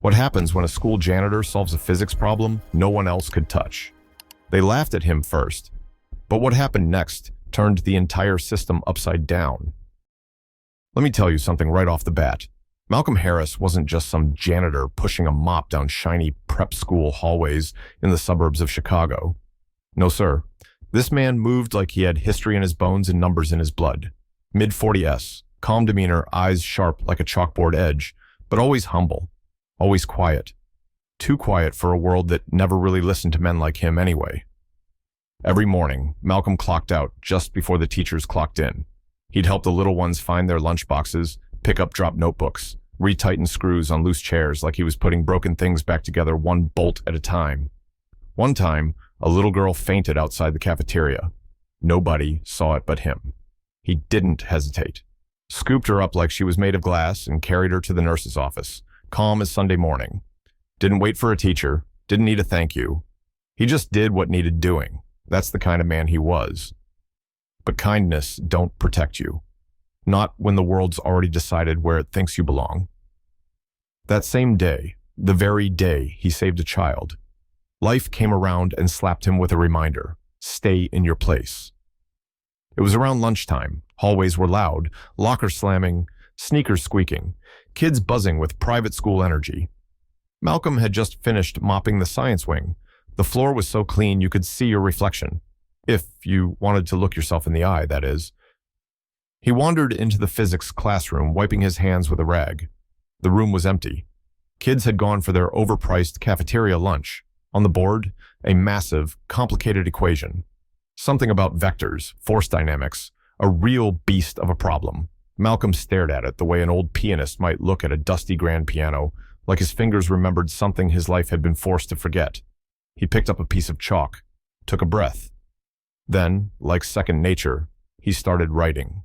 What happens when a school janitor solves a physics problem no one else could touch? They laughed at him first, but what happened next turned the entire system upside down. Let me tell you something right off the bat. Malcolm Harris wasn't just some janitor pushing a mop down shiny prep school hallways in the suburbs of Chicago. No, sir. This man moved like he had history in his bones and numbers in his blood. Mid-40s, calm demeanor, eyes sharp like a chalkboard edge, but always humble, always quiet. Too quiet for a world that never really listened to men like him anyway. Every morning, Malcolm clocked out just before the teachers clocked in. He'd help the little ones find their lunchboxes, pick up dropped notebooks, retighten screws on loose chairs like he was putting broken things back together one bolt at a time. One time, a little girl fainted outside the cafeteria. Nobody saw it but him. He didn't hesitate. Scooped her up like she was made of glass and carried her to the nurse's office, calm as Sunday morning. Didn't wait for a teacher, didn't need a thank you. He just did what needed doing. That's the kind of man he was. But kindness don't protect you. Not when the world's already decided where it thinks you belong. That same day, the very day he saved a child, life came around and slapped him with a reminder: stay in your place. It was around lunchtime. Hallways were loud, lockers slamming, sneakers squeaking, kids buzzing with private school energy. Malcolm had just finished mopping the science wing. The floor was so clean you could see your reflection. If you wanted to look yourself in the eye, that is. He wandered into the physics classroom, wiping his hands with a rag. The room was empty. Kids had gone for their overpriced cafeteria lunch. On the board, a massive, complicated equation. Something about vectors, force dynamics, a real beast of a problem. Malcolm stared at it the way an old pianist might look at a dusty grand piano, like his fingers remembered something his life had been forced to forget. He picked up a piece of chalk, took a breath. Then, like second nature, he started writing.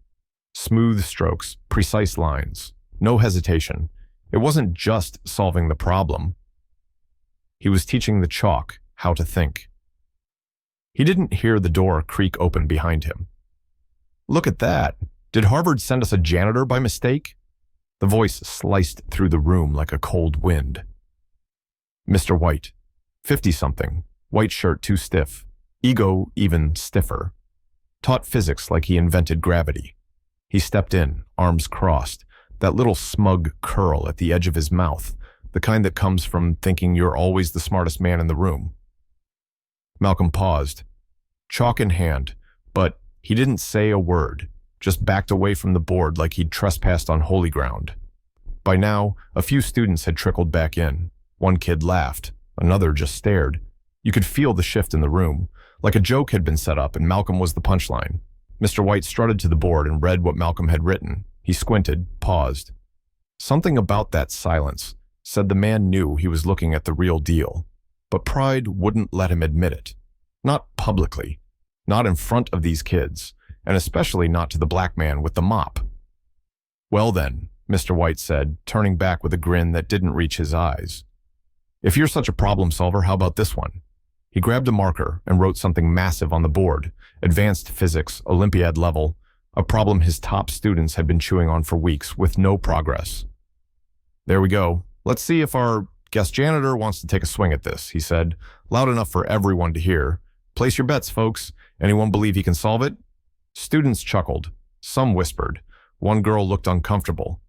Smooth strokes, precise lines, no hesitation. It wasn't just solving the problem. He was teaching the chalk how to think. He didn't hear the door creak open behind him. Look at that. Did Harvard send us a janitor by mistake? The voice sliced through the room like a cold wind. Mr. White, 50-something, white shirt too stiff, ego even stiffer. Taught physics like he invented gravity. He stepped in, arms crossed, that little smug curl at the edge of his mouth, the kind that comes from thinking you're always the smartest man in the room. Malcolm paused, chalk in hand, but he didn't say a word, just backed away from the board like he'd trespassed on holy ground. By now, a few students had trickled back in. One kid laughed, another just stared. You could feel the shift in the room, like a joke had been set up and Malcolm was the punchline. Mr. White strutted to the board and read what Malcolm had written. He squinted, paused. Something about that silence said the man knew he was looking at the real deal, but pride wouldn't let him admit it. Not publicly, not in front of these kids, and especially not to the black man with the mop. Well then, Mr. White said, turning back with a grin that didn't reach his eyes. If you're such a problem solver, how about this one? He grabbed a marker and wrote something massive on the board, advanced physics, Olympiad level, a problem his top students had been chewing on for weeks with no progress. There we go. Let's see if our guest janitor wants to take a swing at this, he said, loud enough for everyone to hear. Place your bets, folks. Anyone believe he can solve it? Students chuckled. Some whispered. One girl looked uncomfortable.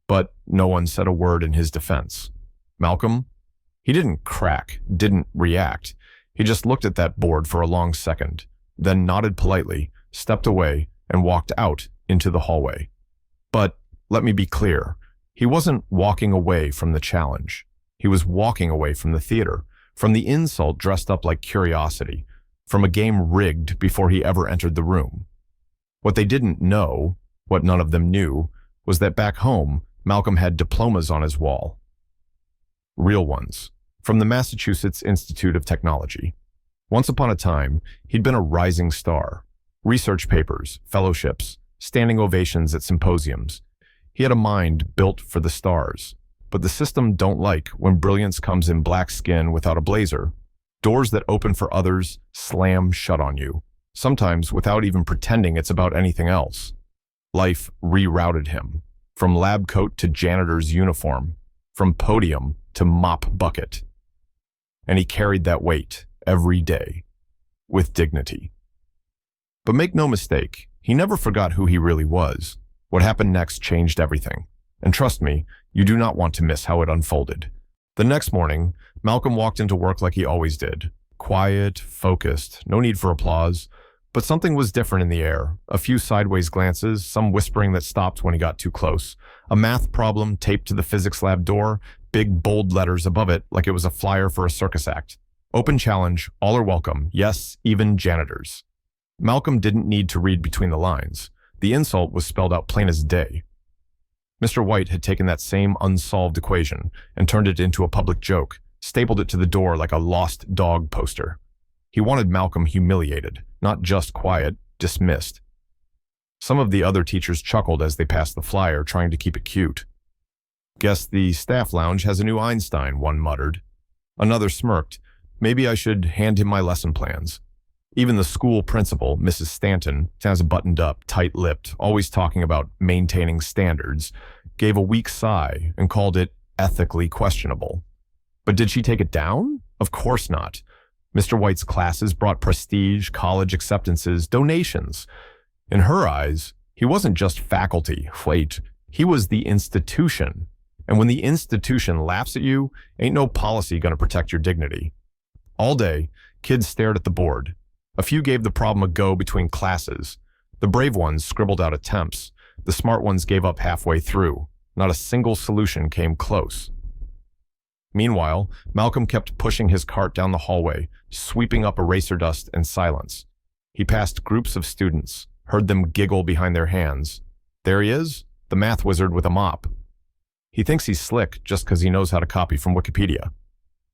But no one said a word in his defense. Malcolm? He didn't crack, didn't react. He just looked at that board for a long second, then nodded politely, stepped away, and walked out into the hallway. But let me be clear. He wasn't walking away from the challenge. He was walking away from the theater, from the insult dressed up like curiosity, from a game rigged before he ever entered the room. What they didn't know, what none of them knew, was that back home, Malcolm had diplomas on his wall. Real ones, from the Massachusetts Institute of Technology. Once upon a time, he'd been a rising star. Research papers, fellowships, standing ovations at symposiums. He had a mind built for the stars. But the system don't like when brilliance comes in black skin without a blazer. Doors that open for others slam shut on you, sometimes without even pretending it's about anything else. Life rerouted him, from lab coat to janitor's uniform, from podium to mop bucket. And he carried that weight every day, with dignity. But make no mistake, he never forgot who he really was. What happened next changed everything. And trust me, you do not want to miss how it unfolded. The next morning, Malcolm walked into work like he always did. Quiet, focused, no need for applause. But something was different in the air. A few sideways glances, some whispering that stopped when he got too close. A math problem taped to the physics lab door, big bold letters above it like it was a flyer for a circus act. Open challenge, all are welcome, yes, even janitors. Malcolm didn't need to read between the lines. The insult was spelled out plain as day. Mr. White had taken that same unsolved equation and turned it into a public joke, stapled it to the door like a lost dog poster. He wanted Malcolm humiliated, not just quiet, dismissed. Some of the other teachers chuckled as they passed the flyer, trying to keep it cute. Guess the staff lounge has a new Einstein, one muttered. Another smirked. Maybe I should hand him my lesson plans. Even the school principal, Mrs. Stanton, as buttoned up, tight-lipped, always talking about maintaining standards, gave a weak sigh and called it ethically questionable. But did she take it down? Of course not. Mr. White's classes brought prestige, college acceptances, donations. In her eyes, he wasn't just faculty, wait, he was the institution. And when the institution laughs at you, ain't no policy gonna protect your dignity. All day, kids stared at the board. A few gave the problem a go between classes. The brave ones scribbled out attempts. The smart ones gave up halfway through. Not a single solution came close. Meanwhile, Malcolm kept pushing his cart down the hallway, sweeping up eraser dust and silence. He passed groups of students, heard them giggle behind their hands. There he is, the math wizard with a mop. He thinks he's slick just because he knows how to copy from Wikipedia.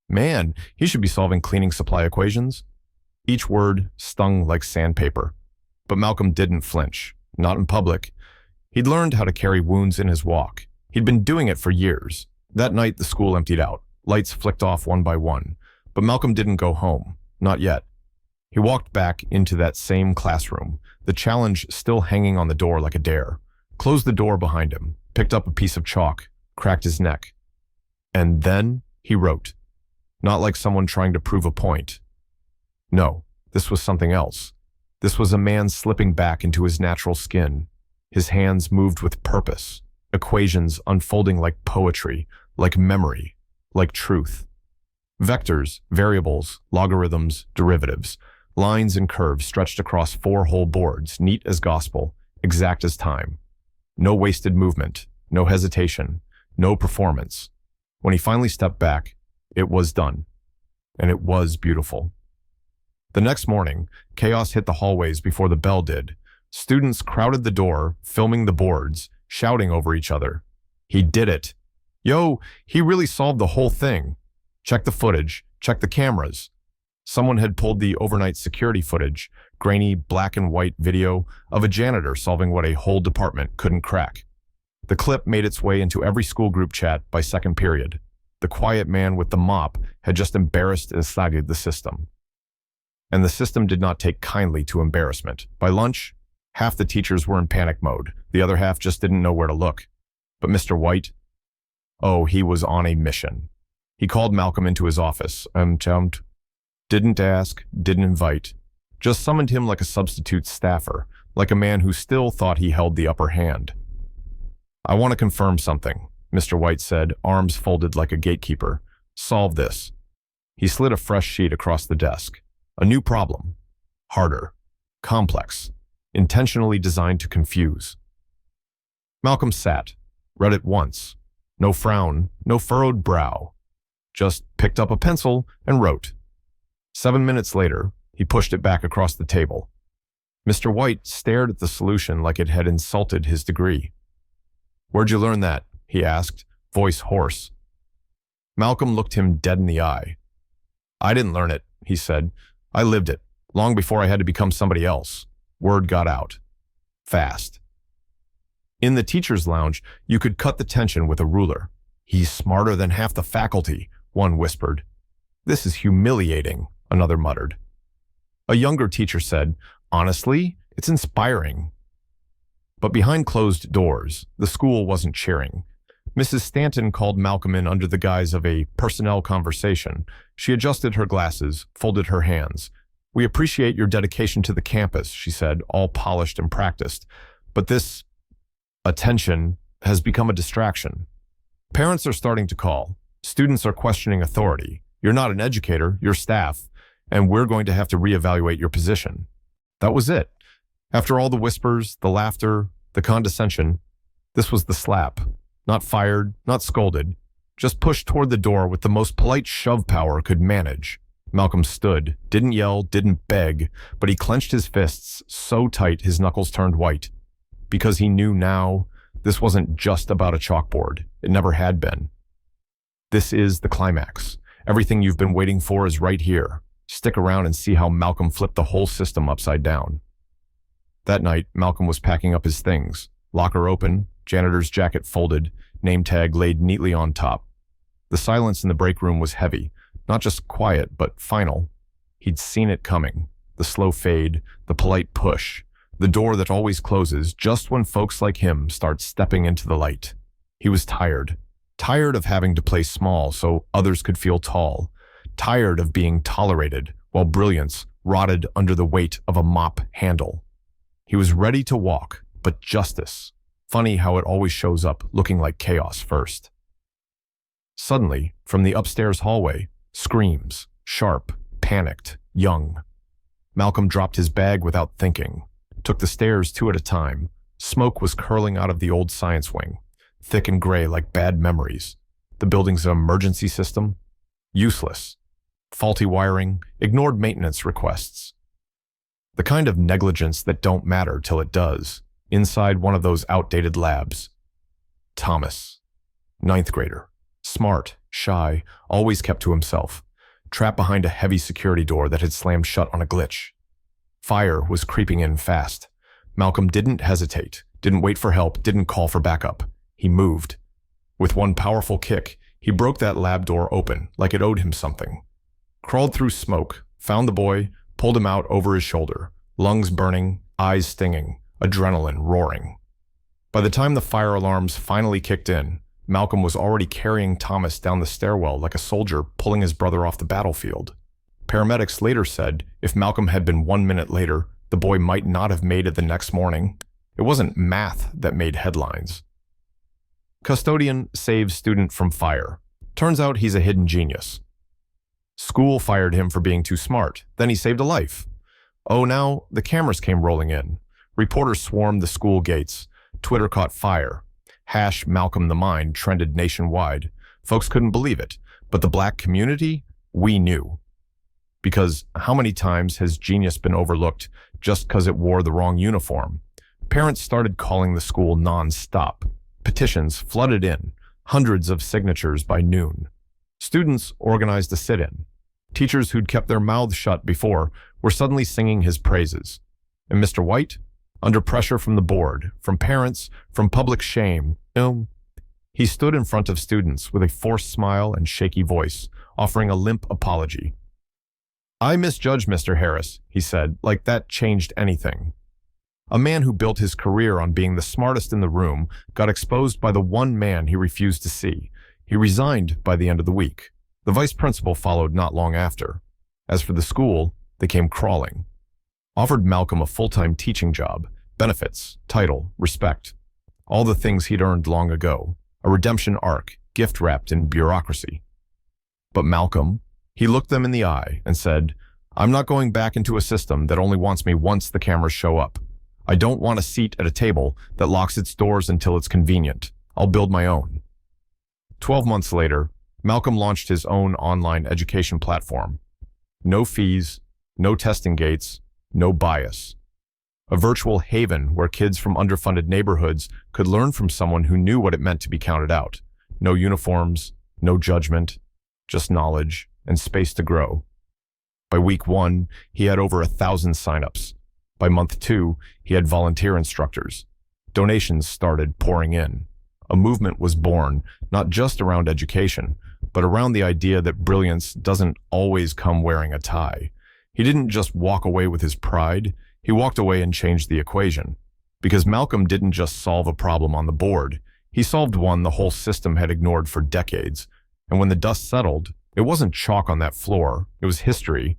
Man, he should be solving cleaning supply equations. Each word stung like sandpaper. But Malcolm didn't flinch, not in public. He'd learned how to carry wounds in his walk. He'd been doing it for years. That night, the school emptied out. Lights flicked off one by one. But Malcolm didn't go home. Not yet. He walked back into that same classroom, the challenge still hanging on the door like a dare. Closed the door behind him, picked up a piece of chalk, cracked his neck. And then he wrote. Not like someone trying to prove a point. No, this was something else. This was a man slipping back into his natural skin. His hands moved with purpose, equations unfolding like poetry, like memory, like truth. Vectors, variables, logarithms, derivatives, lines and curves stretched across 4 whole boards, neat as gospel, exact as time. No wasted movement, no hesitation, no performance. When he finally stepped back, it was done. And it was beautiful. The next morning, chaos hit the hallways before the bell did. Students crowded the door, filming the boards, shouting over each other. He did it. Yo, he really solved the whole thing. Check the footage, check the cameras. Someone had pulled the overnight security footage, grainy black and white video of a janitor solving what a whole department couldn't crack. The clip made its way into every school group chat by second period. The quiet man with the mop had just embarrassed and slighted the system. And the system did not take kindly to embarrassment. By lunch, half the teachers were in panic mode. The other half just didn't know where to look. But Mr. White? Oh, he was on a mission. He called Malcolm into his office. Didn't ask, didn't invite. Just summoned him like a substitute staffer, like a man who still thought he held the upper hand. I want to confirm something, Mr. White said, arms folded like a gatekeeper. Solve this. He slid a fresh sheet across the desk. A new problem. Harder. Complex. Intentionally designed to confuse. Malcolm sat, read it once. No frown, no furrowed brow. Just picked up a pencil and wrote. 7 minutes later, he pushed it back across the table. Mr. White stared at the solution like it had insulted his degree. Where'd you learn that? He asked, voice hoarse. Malcolm looked him dead in the eye. I didn't learn it, he said. I lived it, long before I had to become somebody else. Word got out. Fast. In the teacher's lounge, you could cut the tension with a ruler. He's smarter than half the faculty, one whispered. This is humiliating, another muttered. A younger teacher said, honestly, it's inspiring. But behind closed doors, the school wasn't cheering. Mrs. Stanton called Malcolm in under the guise of a personnel conversation. She adjusted her glasses, folded her hands. "We appreciate your dedication to the campus," she said, all polished and practiced. "But this attention has become a distraction. Parents are starting to call. Students are questioning authority. You're not an educator, you're staff, and we're going to have to reevaluate your position." That was it. After all the whispers, the laughter, the condescension, this was the slap. Not fired, not scolded, just pushed toward the door with the most polite shove power could manage. Malcolm stood, didn't yell, didn't beg, but he clenched his fists so tight his knuckles turned white. Because he knew now, this wasn't just about a chalkboard. It never had been. This is the climax. Everything you've been waiting for is right here. Stick around and see how Malcolm flipped the whole system upside down. That night, Malcolm was packing up his things. Locker open, janitor's jacket folded, name tag laid neatly on top. The silence in the break room was heavy, not just quiet, but final. He'd seen it coming. The slow fade, the polite push, the door that always closes just when folks like him start stepping into the light. He was tired. Tired of having to play small so others could feel tall. Tired of being tolerated while brilliance rotted under the weight of a mop handle. He was ready to walk, but justice. Funny how it always shows up looking like chaos first. Suddenly, from the upstairs hallway, screams, sharp, panicked, young. Malcolm dropped his bag without thinking, took the stairs 2 at a time. Smoke was curling out of the old science wing, thick and gray like bad memories. The building's emergency system? Useless. Faulty wiring, ignored maintenance requests. The kind of negligence that don't matter till it does. Inside one of those outdated labs. Thomas. 9th grader. Smart, shy, always kept to himself. Trapped behind a heavy security door that had slammed shut on a glitch. Fire was creeping in fast. Malcolm didn't hesitate, didn't wait for help, didn't call for backup. He moved. With one powerful kick, he broke that lab door open like it owed him something. Crawled through smoke, found the boy, pulled him out over his shoulder, lungs burning, eyes stinging, adrenaline roaring. By the time the fire alarms finally kicked in, Malcolm was already carrying Thomas down the stairwell like a soldier pulling his brother off the battlefield. Paramedics later said if Malcolm had been 1 minute later, the boy might not have made it the next morning. It wasn't math that made headlines. Custodian saves student from fire. Turns out he's a hidden genius. School fired him for being too smart. Then he saved a life. Oh, now the cameras came rolling in. Reporters swarmed the school gates. Twitter caught fire. #Malcolm the Mind trended nationwide. Folks couldn't believe it, but the black community, we knew. Because how many times has genius been overlooked just because it wore the wrong uniform? Parents started calling the school non-stop. Petitions flooded in, hundreds of signatures by noon. Students organized a sit-in. Teachers who'd kept their mouths shut before were suddenly singing his praises. And Mr. White, under pressure from the board, from parents, from public shame, he stood in front of students with a forced smile and shaky voice, offering a limp apology. "I misjudged Mr. Harris," he said, like that changed anything. A man who built his career on being the smartest in the room got exposed by the one man he refused to see. He resigned by the end of the week. The vice principal followed not long after. As for the school, they came crawling. Offered Malcolm a full-time teaching job, benefits, title, respect. All the things he'd earned long ago. A redemption arc, gift-wrapped in bureaucracy. But Malcolm, he looked them in the eye and said, "I'm not going back into a system that only wants me once the cameras show up. I don't want a seat at a table that locks its doors until it's convenient. I'll build my own." 12 months later, Malcolm launched his own online education platform. No fees, no testing gates, no bias. A virtual haven where kids from underfunded neighborhoods could learn from someone who knew what it meant to be counted out. No uniforms, no judgment, just knowledge and space to grow. By week 1, he had over 1,000 signups. By month 2, he had volunteer instructors. Donations started pouring in. A movement was born, not just around education, but around the idea that brilliance doesn't always come wearing a tie. He didn't just walk away with his pride, he walked away and changed the equation. Because Malcolm didn't just solve a problem on the board, He solved one the whole system had ignored for decades, and when the dust settled, it wasn't chalk on that floor, it was history,